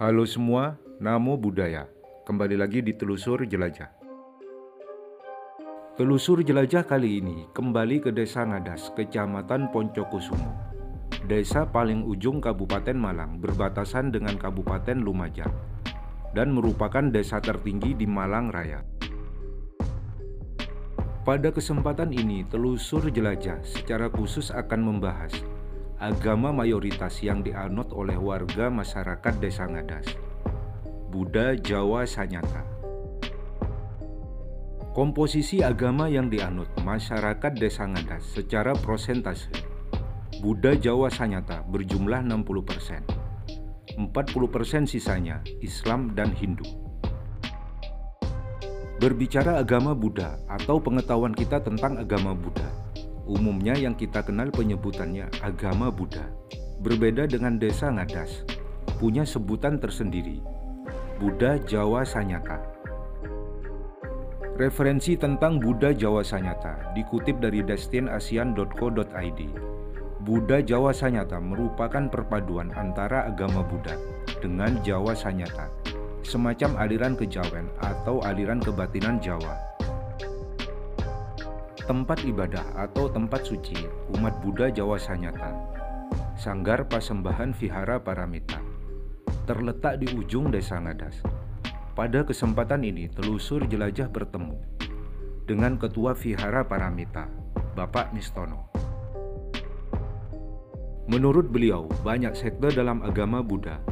Halo semua, Namo Buddhaya. Kembali lagi di Telusur Jelajah. Telusur Jelajah kali ini kembali ke Desa Ngadas, Kecamatan Poncokusumo. Desa paling ujung Kabupaten Malang, berbatasan dengan Kabupaten Lumajang, dan merupakan desa tertinggi di Malang Raya. Pada kesempatan ini, Telusur Jelajah secara khusus akan membahas agama mayoritas yang dianut oleh warga masyarakat Desa Ngadas, Buddha Jawa Sanyata. Komposisi agama yang dianut masyarakat Desa Ngadas secara prosentase, Buddha Jawa Sanyata berjumlah 60%, 40% sisanya Islam dan Hindu. Berbicara agama Buddha atau pengetahuan kita tentang agama Buddha, umumnya yang kita kenal penyebutannya agama Buddha. Berbeda dengan Desa Ngadas, punya sebutan tersendiri, Buddha Jawa Sanyata. Referensi tentang Buddha Jawa Sanyata dikutip dari destinasian.co.id. Buddha Jawa Sanyata merupakan perpaduan antara agama Buddha dengan Jawa Sanyata, semacam aliran kejawen atau aliran kebatinan Jawa. Tempat ibadah atau tempat suci umat Buddha Jawa Sanyata, Sanggar Pasembahan Vihara Paramita, terletak di ujung Desa Ngadas. Pada kesempatan ini, Telusur Jelajah bertemu dengan Ketua Vihara Paramita, Bapak Mistono. Menurut beliau, banyak sekte dalam agama Buddha.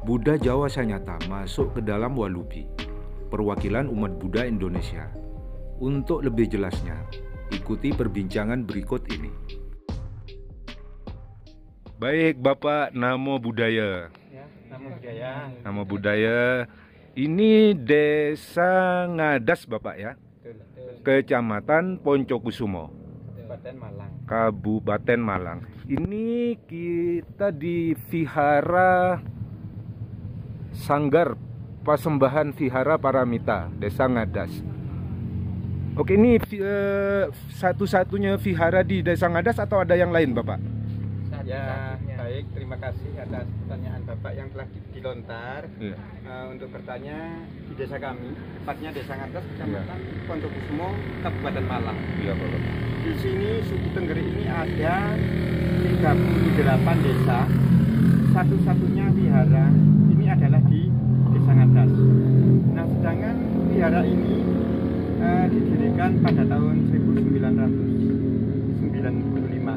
Buddha Jawa Sanyata masuk ke dalam Walubi, perwakilan umat Buddha Indonesia. Untuk lebih jelasnya, ikuti perbincangan berikut ini. Baik, Bapak, Namo Buddhaya. Ya, Namo Buddhaya. Namo Buddhaya. Ini Desa Ngadas, Bapak ya. Betul. Kecamatan Poncokusumo, Kabupaten Malang. Kabupaten Malang. Ini kita di Vihara Sanggar Pasembahan Vihara Paramita, Desa Ngadas. Oke, ini satu-satunya vihara di Desa Ngadas atau ada yang lain, Bapak? Ya, baik. Terima kasih atas pertanyaan Bapak yang telah dilontar. Iya. Untuk bertanya di desa kami, tepatnya Desa Ngadas, Kecamatan Poncokusumo, Kabupaten Malang. Iya, Bapak. Di sini suku Tenggeri ini ada 38 desa. Satu-satunya vihara ini adalah di Desa Ngadas. Nah, sedangkan vihara ini didirikan pada tahun 1995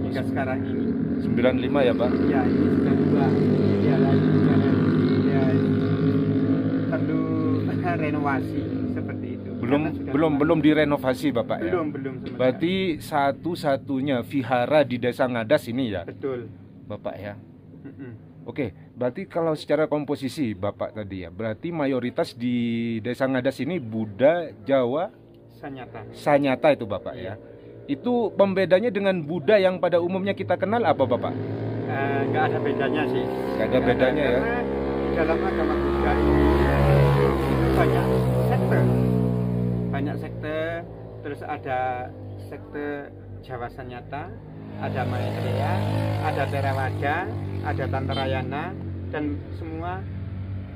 hingga sekarang ini. 95 ya, Pak? Ya, ini sudah dua vihara ya, perlu renovasi seperti itu. Belum direnovasi, Bapak ya? Belum. Berarti satu-satunya vihara di Desa Ngadas ini ya? Betul, Bapak ya. Oke, berarti kalau secara komposisi Bapak tadi ya, berarti mayoritas di Desa Ngadas ini Buddha Jawa Sanyata itu, Bapak ya. Itu pembedanya dengan Buddha yang pada umumnya kita kenal apa, Bapak? Nggak ada bedanya sih. Nggak ada bedanya ya. Karena dalam agama Buddha ini banyak sekte, terus ada sekte Jawa Sanyata, ada Maitreya, ada Theravada, ada Tantrayana, dan semua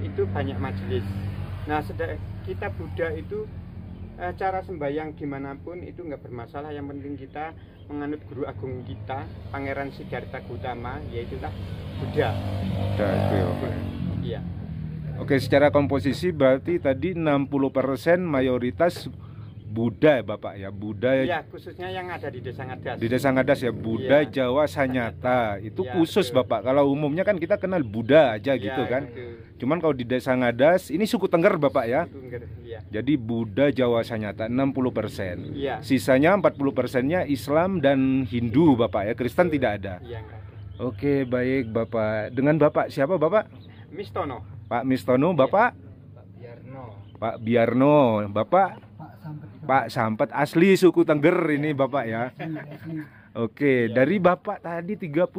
itu banyak majelis. Nah, kita Buddha itu cara sembahyang dimanapun itu nggak bermasalah. Yang penting kita menganut guru agung kita, Pangeran Siddhartha Gautama, yaitulah Buddha. Iya. Oke, secara komposisi berarti tadi 60% mayoritas Buddha, Bapak ya. Buddha ya, khususnya yang ada di Desa Ngadas. Di Desa Ngadas ya, Buddha Jawa Sanyata. Itu khusus, betul. Bapak. Kalau umumnya kan kita kenal Buddha aja gitu kan. Gitu. Cuman kalau di Desa Ngadas ini suku Tengger, Bapak ya. Jadi Buddha Jawa Sanyata 60%. Sisanya 40%-nya Islam dan Hindu, Bapak ya. Kristen tidak ada. Oke, baik, Bapak. Dengan Bapak siapa, Bapak? Mistono. Pak Mistono, Bapak? Pak Biarno, Bapak? Pak Sampet, asli suku Tengger ini, Bapak ya. Oke, dari Bapak tadi 38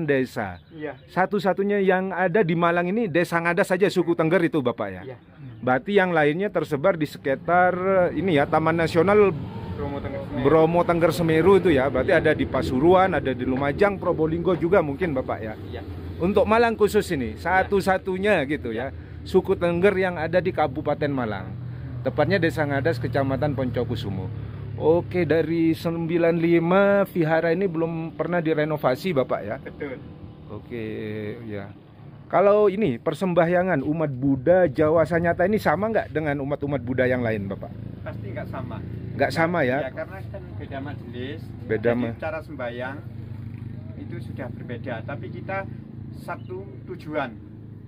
desa. Satu-satunya yang ada di Malang ini Desa Ngadas saja suku Tengger itu, Bapak ya. Berarti yang lainnya tersebar di sekitar ini ya, Taman Nasional Bromo Tengger Semeru itu ya. Berarti ada di Pasuruan, ada di Lumajang, Probolinggo juga mungkin, Bapak ya. Untuk Malang khusus ini, satu-satunya gitu ya, suku Tengger yang ada di Kabupaten Malang. Tepatnya Desa Ngadas, Kecamatan Poncokusumo. Oke, dari 95 vihara ini belum pernah direnovasi Bapak ya? Betul. Oke, ya. Kalau ini persembahyangan umat Buddha Jawa Sanyata ini sama nggak dengan umat-umat Buddha yang lain Bapak? Pasti nggak sama. Nggak sama ya? Ya karena kan beda majelis, Beda jadi cara sembahyang itu sudah berbeda. Tapi kita satu tujuan,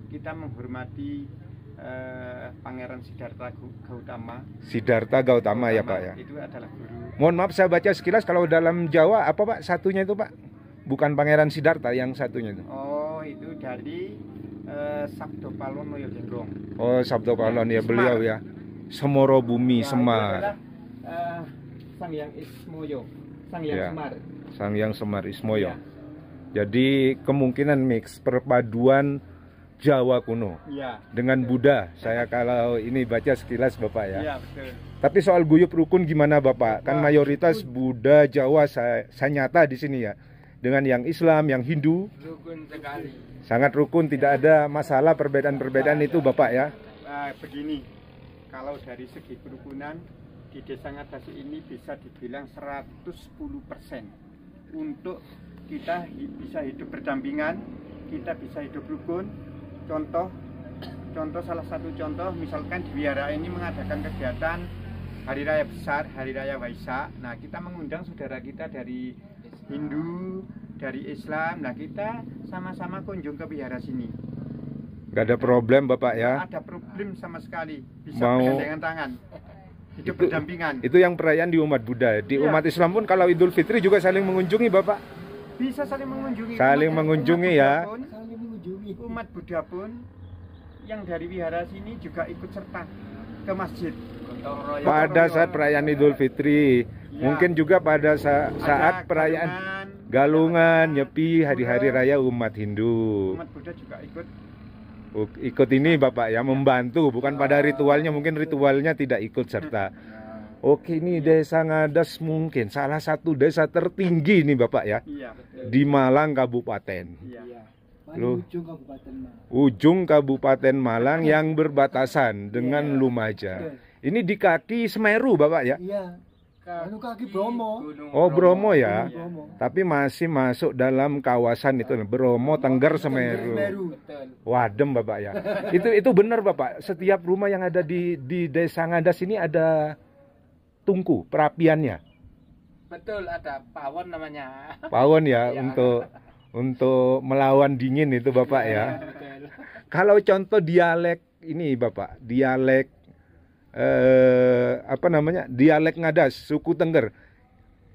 kita menghormati Pangeran Siddhartha Gautama. Siddhartha Gautama ya Pak ya? Itu adalah guru. Mohon maaf saya baca sekilas, kalau dalam Jawa apa Pak satunya itu Pak? Bukan Pangeran Siddhartha yang satunya itu? Oh, itu dari Sabdo Palon Moyogenggong. Oh, Sabdo Palon ya, beliau ya. Semoro Bumi Itu Semar. adalah Sang Hyang Ismoyo, Sang Hyang Ya. Semar. Sang Hyang Semar Ismoyo. Ya. Jadi kemungkinan mix perpaduan Jawa kuno Iya. dengan Buddha. Saya kalau ini baca sekilas Bapak ya. Iya, betul. Tapi soal guyub rukun gimana Bapak? Kan Wah, mayoritas Buddha Jawa Sanyata di sini ya. Dengan yang Islam, yang Hindu Rukun sekali. sangat rukun, tidak ada masalah perbedaan-perbedaan itu Bapak ya. Begini, kalau dari segi kerukunan di Desa Ngadasi ini bisa dibilang 110% untuk kita bisa hidup berdampingan, kita bisa hidup rukun. Contoh salah satu contoh misalkan di wihara ini mengadakan kegiatan hari raya besar, hari raya Waisak. Nah, kita mengundang saudara kita dari Hindu, dari Islam. Nah, kita sama-sama kunjung ke wihara sini. Gak ada problem Bapak ya. Ada problem sama sekali, bisa Mau- bergandengan tangan, hidup berdampingan. Itu yang perayaan di umat Buddha. Di Iya. umat Islam pun kalau Idul Fitri juga saling mengunjungi Bapak. Bisa saling mengunjungi. Saling Umat- mengunjungi umat ya. Buddha pun, umat Buddha pun yang dari wihara sini juga ikut serta ke masjid. Pada saat perayaan Idul Fitri, Ya. mungkin juga pada Ada saat perayaan Galungan, Nyepi, hari-hari raya umat Hindu. Umat Buddha juga ikut. Ikut ini Bapak ya, membantu, bukan pada ritualnya, mungkin ritualnya tidak ikut serta. Oke, ini Desa Ngadas mungkin salah satu desa tertinggi nih Bapak ya, Iya, betul. di Malang Kabupaten. Iya. Loh. Ujung Kabupaten Malang. Ujung Kabupaten Malang yang berbatasan dengan Iya. Lumajang. Ini di kaki Semeru Bapak ya? Iya. Anu kaki Bromo. Oh, Bromo ya. Bromo. Tapi masih masuk dalam kawasan itu Bromo, Tengger, Semeru. Wadem Bapak ya. Itu benar Bapak. Setiap rumah yang ada di Desa Ngadas ini ada tungku perapiannya. Betul, ada pawon namanya. Pawon ya, Iya. untuk melawan dingin itu Bapak ya. Betul. Kalau contoh dialek ini Bapak, dialek apa namanya? Dialek Ngadas, suku Tengger.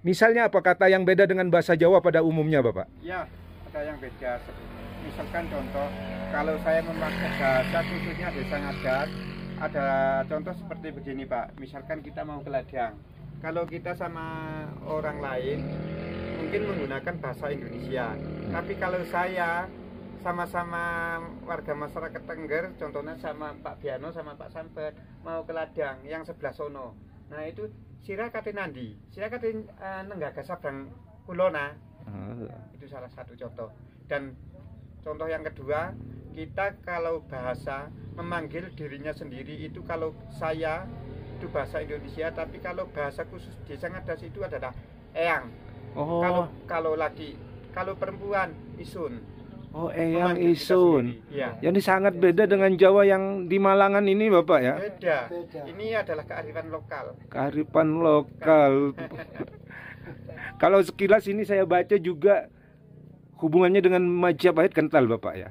Misalnya apa kata yang beda dengan bahasa Jawa pada umumnya Bapak? Ya, ada yang beda. Misalkan contoh, kalau saya memakai bahasa khususnya Desa Ngadas, ada contoh seperti begini Pak. Misalkan kita mau ke ladang. Kalau kita sama orang lain, mungkin menggunakan bahasa Indonesia. Tapi kalau saya sama-sama warga masyarakat Tengger, contohnya sama Pak Biano sama Pak Sampet, mau ke ladang yang sebelah sono. Nah itu sira kate nandi, sira kate nenggaga sabrang kulona. Itu salah satu contoh. Dan contoh yang kedua, kita kalau bahasa memanggil dirinya sendiri itu, kalau saya itu bahasa Indonesia, tapi kalau bahasa khusus Desa Ngadas itu adalah eyang. Oh, Kalau laki, kalau perempuan isun. oh Eyang Memanggil kita Isun. sendiri. Ya. Ini sangat beda dengan Jawa yang di Malangan ini Bapak ya. Beda. Beda. Ini adalah kearifan lokal. Kearifan lokal. Kalau sekilas ini saya baca juga hubungannya dengan Majapahit kental Bapak ya.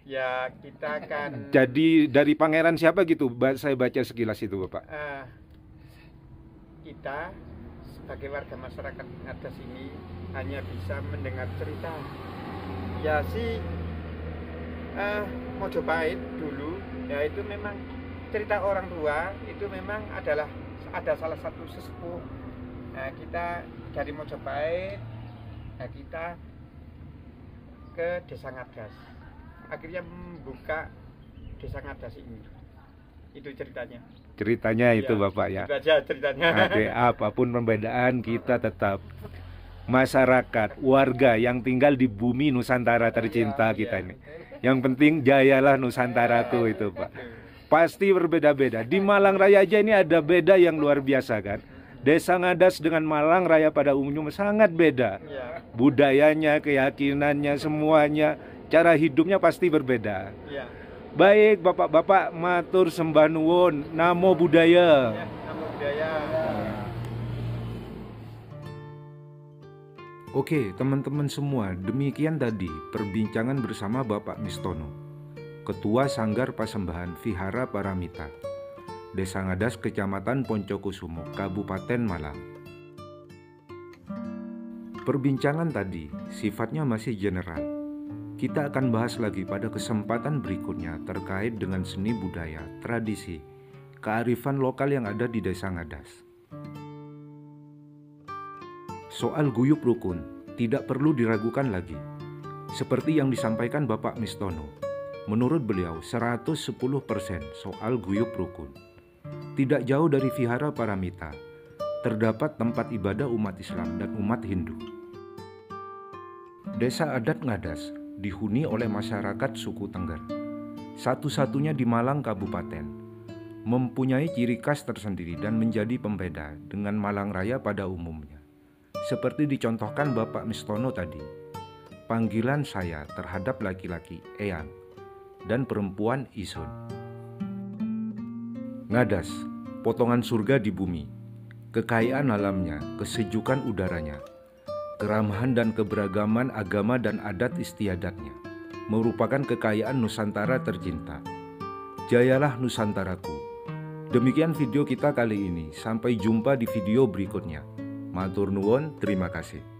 Ya kita kan. Jadi dari pangeran siapa gitu? Saya baca sekilas itu Bapak. Kita sebagai warga masyarakat Ngadas ini hanya bisa mendengar cerita. Ya si Mojopahit dulu, ya itu memang cerita orang tua, itu memang ada salah satu sesepuh. Nah, kita dari Mojopahit, nah kita ke Desa Ngadas. Akhirnya membuka Desa Ngadas ini. Itu ceritanya. Ceritanya itu Ya, Bapak ya. Itu aja ceritanya. Oke, apapun perbedaan kita tetap masyarakat, warga yang tinggal di bumi Nusantara tercinta kita ini. Yang penting jayalah Nusantaraku itu, Pak. Pasti berbeda-beda. Di Malang Raya aja ini ada beda yang luar biasa kan. Desa Ngadas dengan Malang Raya pada umumnya sangat beda. Budayanya, keyakinannya, semuanya, cara hidupnya pasti berbeda. Baik, Bapak-bapak, matur sembah nuwun, namo buddhaya. Oke, teman-teman semua, demikian tadi perbincangan bersama Bapak Mistono, Ketua Sanggar Pasembahan Vihara Paramita, Desa Ngadas, Kecamatan Poncokusumo, Kabupaten Malang. Perbincangan tadi sifatnya masih general. Kita akan bahas lagi pada kesempatan berikutnya terkait dengan seni budaya, tradisi, kearifan lokal yang ada di Desa Ngadas. Soal guyub rukun tidak perlu diragukan lagi. Seperti yang disampaikan Bapak Mistono, menurut beliau 110% soal guyub rukun. Tidak jauh dari Vihara Paramita terdapat tempat ibadah umat Islam dan umat Hindu. Desa adat Ngadas dihuni oleh masyarakat suku Tengger, satu-satunya di Malang Kabupaten, mempunyai ciri khas tersendiri dan menjadi pembeda dengan Malang Raya pada umumnya. Seperti dicontohkan Bapak Mistono tadi, panggilan saya terhadap laki-laki Eyang dan perempuan Isun. Ngadas, potongan surga di bumi, kekayaan alamnya, kesejukan udaranya, keramahan dan keberagaman agama dan adat istiadatnya, merupakan kekayaan Nusantara tercinta. Jayalah Nusantaraku. Demikian video kita kali ini, sampai jumpa di video berikutnya. Matur nuwun, terima kasih.